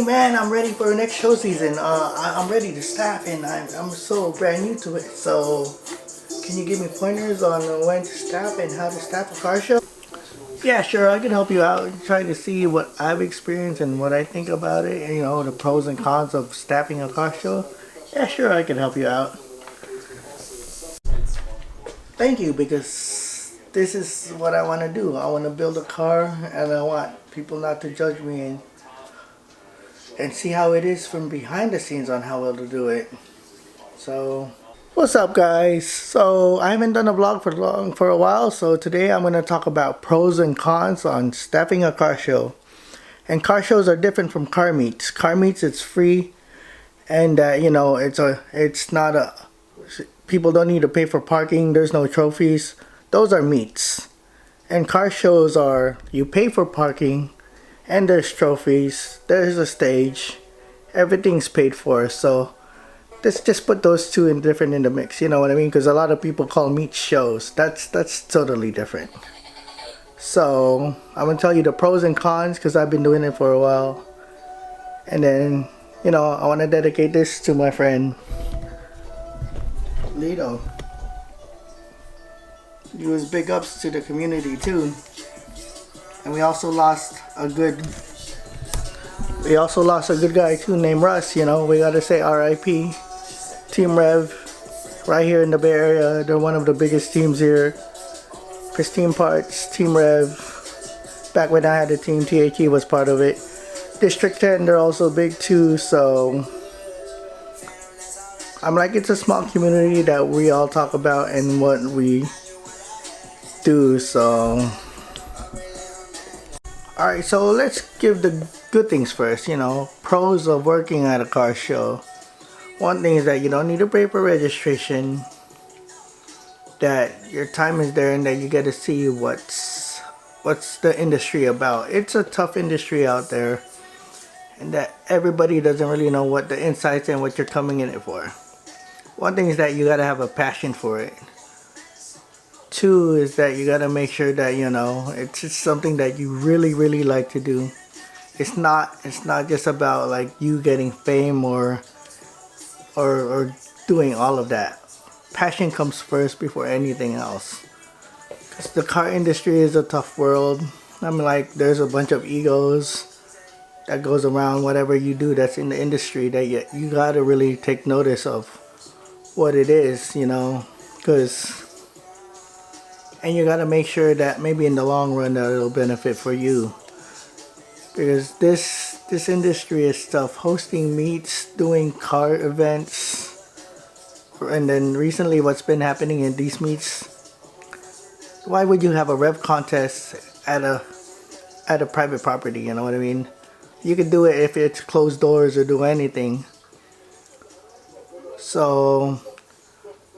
Man, I'm ready for the next show season. I'm ready to staff, and I'm so brand new to it. So, can you give me pointers on when to staff and how to staff a car show? Yeah, sure. I can help you out. Try to see what I've experienced and what I think about it. And, the pros and cons of staffing a car show. Yeah, sure. I can help you out. Thank you, because this is what I want to do. I want to build a car, and I want people not to judge me and see how it is from behind the scenes on how well to do it. So, what's up, guys? So, I haven't done a vlog for a while. So today I'm gonna talk about pros and cons on staffing a car show. And car shows are different from car meets. Car meets, it's free, and it's not a, people don't need to pay for parking. There's no trophies. Those are meets. And car shows are, you pay for parking, and there's trophies. There's a stage. Everything's paid for. So let's just put those two in the mix. You know what I mean? Because a lot of people call meet shows. That's totally different. So I'm gonna tell you the pros and cons because I've been doing it for a while. And then I want to dedicate this to my friend Lito. He was big ups to the community too. And we also lost a good guy too named Russ. We gotta say R.I.P. Team Rev, right here in the Bay Area. They're one of the biggest teams here. Pristine Parts, Team Rev. Back when I had a team, THE was part of it. District 10, they're also big too. So I'm like, it's a small community that we all talk about and what we do. So alright, so let's give the good things first. Pros of working at a car show. One thing is that you don't need to pay for registration, that your time is there, and that you get to see what's the industry about. It's a tough industry out there, and that everybody doesn't really know what the insights and what you're coming in it for. One thing is that you gotta have a passion for it. Two is that you gotta make sure that it's just something that you really, really like to do. It's not just about like you getting fame or doing all of that. Passion comes first before anything else. Cause the car industry is a tough world. Like, there's a bunch of egos that goes around whatever you do that's in the industry, that you gotta really take notice of what it is, cause. And you gotta make sure that maybe in the long run that it'll benefit for you. Because this industry is tough. Hosting meets, doing car events, and then recently what's been happening in these meets. Why would you have a rev contest at a private property? You know what I mean? You could do it if it's closed doors or do anything. So,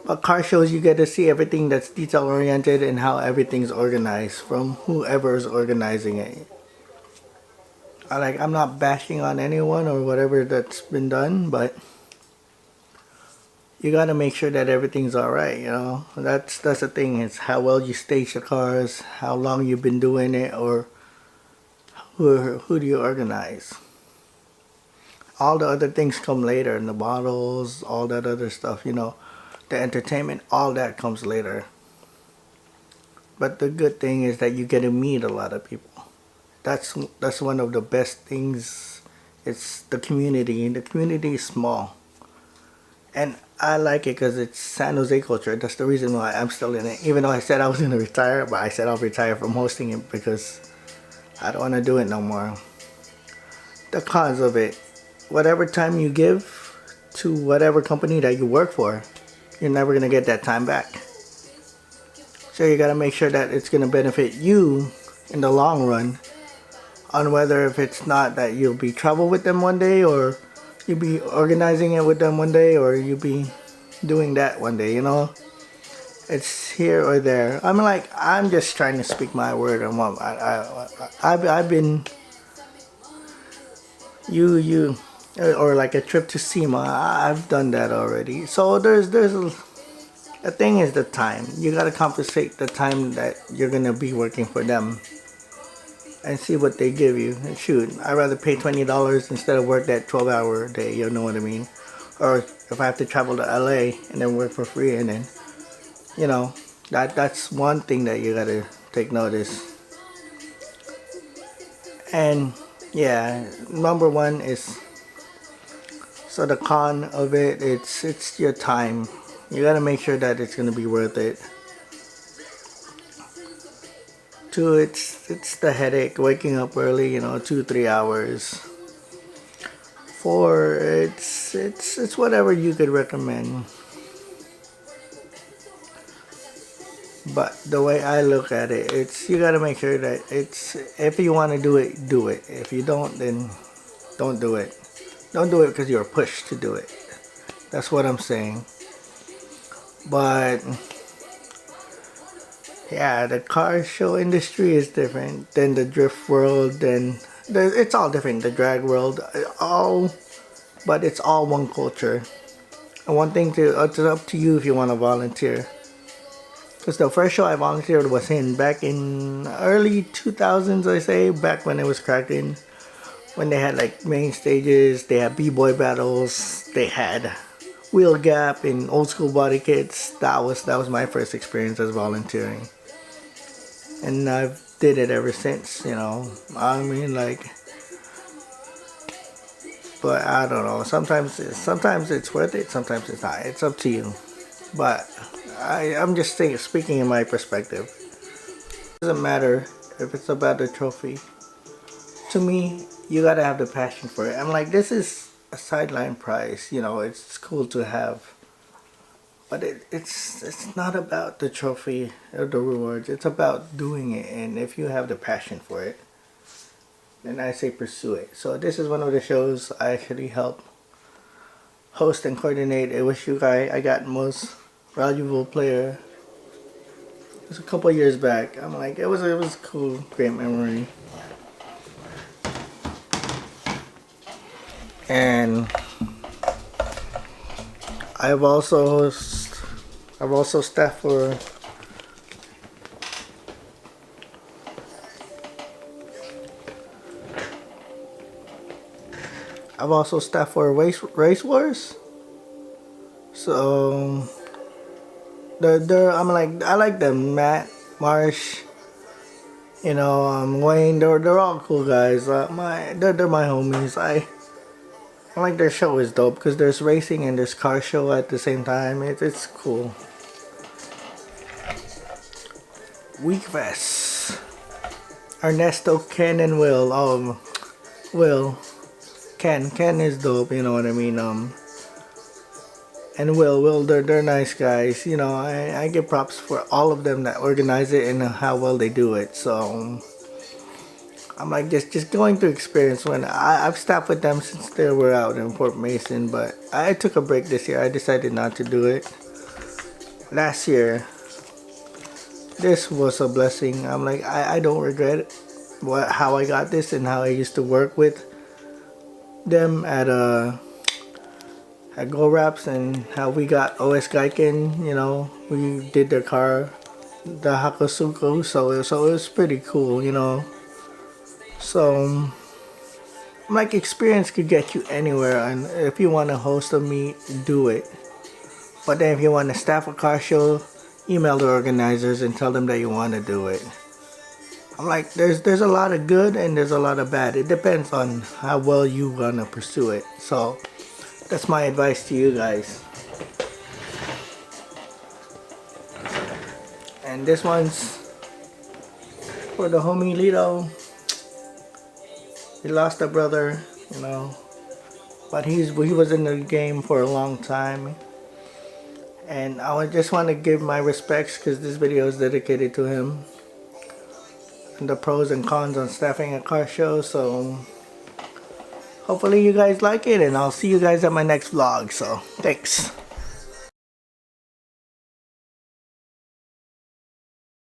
but car shows, you get to see everything that's detail oriented and how everything's organized from whoever's organizing it. I'm not bashing on anyone or whatever that's been done, but you gotta make sure that everything's alright, That's the thing, it's how well you stage the cars, how long you've been doing it, or who do you organize. All the other things come later, and the bottles, all that other stuff, the entertainment, all that comes later. But the good thing is that you get to meet a lot of people. That's one of the best things. It's the community, and the community is small. And I like it because it's San Jose culture. That's the reason why I'm still in it. Even though I said I was going to retire, but I said I'll retire from hosting it because I don't want to do it no more. The cons of it, whatever time you give to whatever company that you work for, you're never going to get that time back. So you got to make sure that it's going to benefit you in the long run, on whether if it's not that you'll be travel with them one day, or you'll be organizing it with them one day, or you'll be doing that one day, It's here or there. I'm just trying to speak my word on what I've been, or like a trip to SEMA, I've done that already. So the thing is the time. You gotta compensate the time that you're gonna be working for them. and see what they give you. And shoot, I'd rather pay $20 instead of work that 12-hour day, you know what I mean? Or if I have to travel to LA and then work for free, and then, you know, that's one thing that you gotta take notice. And yeah, number one is, so the con of it, it's your time. You gotta make sure that it's gonna be worth it. Two, it's the headache, waking up early, 2-3 hours. Four, it's whatever you could recommend. But the way I look at it, it's, you gotta make sure that it's, if you want to do it, do it. If you don't, then don't do it. Don't do it because you're pushed to do it. That's what I'm saying. But yeah, the car show industry is different than the drift world. Then it's all different. The drag world, but it's all one culture. And one thing it's up to you if you want to volunteer. Because the first show I volunteered was back in early 2000s, I say, back when it was cracking. When they had like main stages, they had b-boy battles, they had wheel gap and old school body kits. That was my first experience as volunteering. And I've did it ever since, I mean, like, but I don't know. Sometimes it's worth it, sometimes it's not. It's up to you. But I'm just speaking in my perspective. It doesn't matter if it's about the trophy. To me, you gotta have the passion for it. I'm like, this is a sideline prize. It's cool to have, but it's not about the trophy or the rewards. It's about doing it, and if you have the passion for it, then I say pursue it. So this is one of the shows I actually help host and coordinate. It was you guy. I got most valuable player. It was a couple years back. I'm like, it was cool, great memory. And I've also staffed for race wars. So I'm like, I like them. Matt, Marsh, Wayne. They're all cool guys. They're my homies. I like their show is dope because there's racing and there's car show at the same time. It's cool. Week Fest. Ernesto, Ken, and Will. Will. Ken is dope. You know what I mean. And Will, they're nice guys. I give props for all of them that organize it and how well they do it. So I'm like, just going through experience. When I've stopped with them since they were out in Fort Mason, but I took a break this year. I decided not to do it. Last year, this was a blessing. I'm like, I don't regret how I got this and how I used to work with them at Go Raps, and how we got OS Gaiken. We did their car, the Hakosuko. So it was pretty cool. So I'm like, experience could get you anywhere, and if you want to host a meet, do it. But then if you want to staff a car show, email the organizers and tell them that you want to do it. I'm like, there's a lot of good and there's a lot of bad. It depends on how well you want to pursue it. So that's my advice to you guys. And this one's for the homie Lito. He lost a brother, but he was in the game for a long time. And I just want to give my respects because this video is dedicated to him. And the pros and cons on staffing a car show. So hopefully you guys like it, and I'll see you guys at my next vlog. So thanks.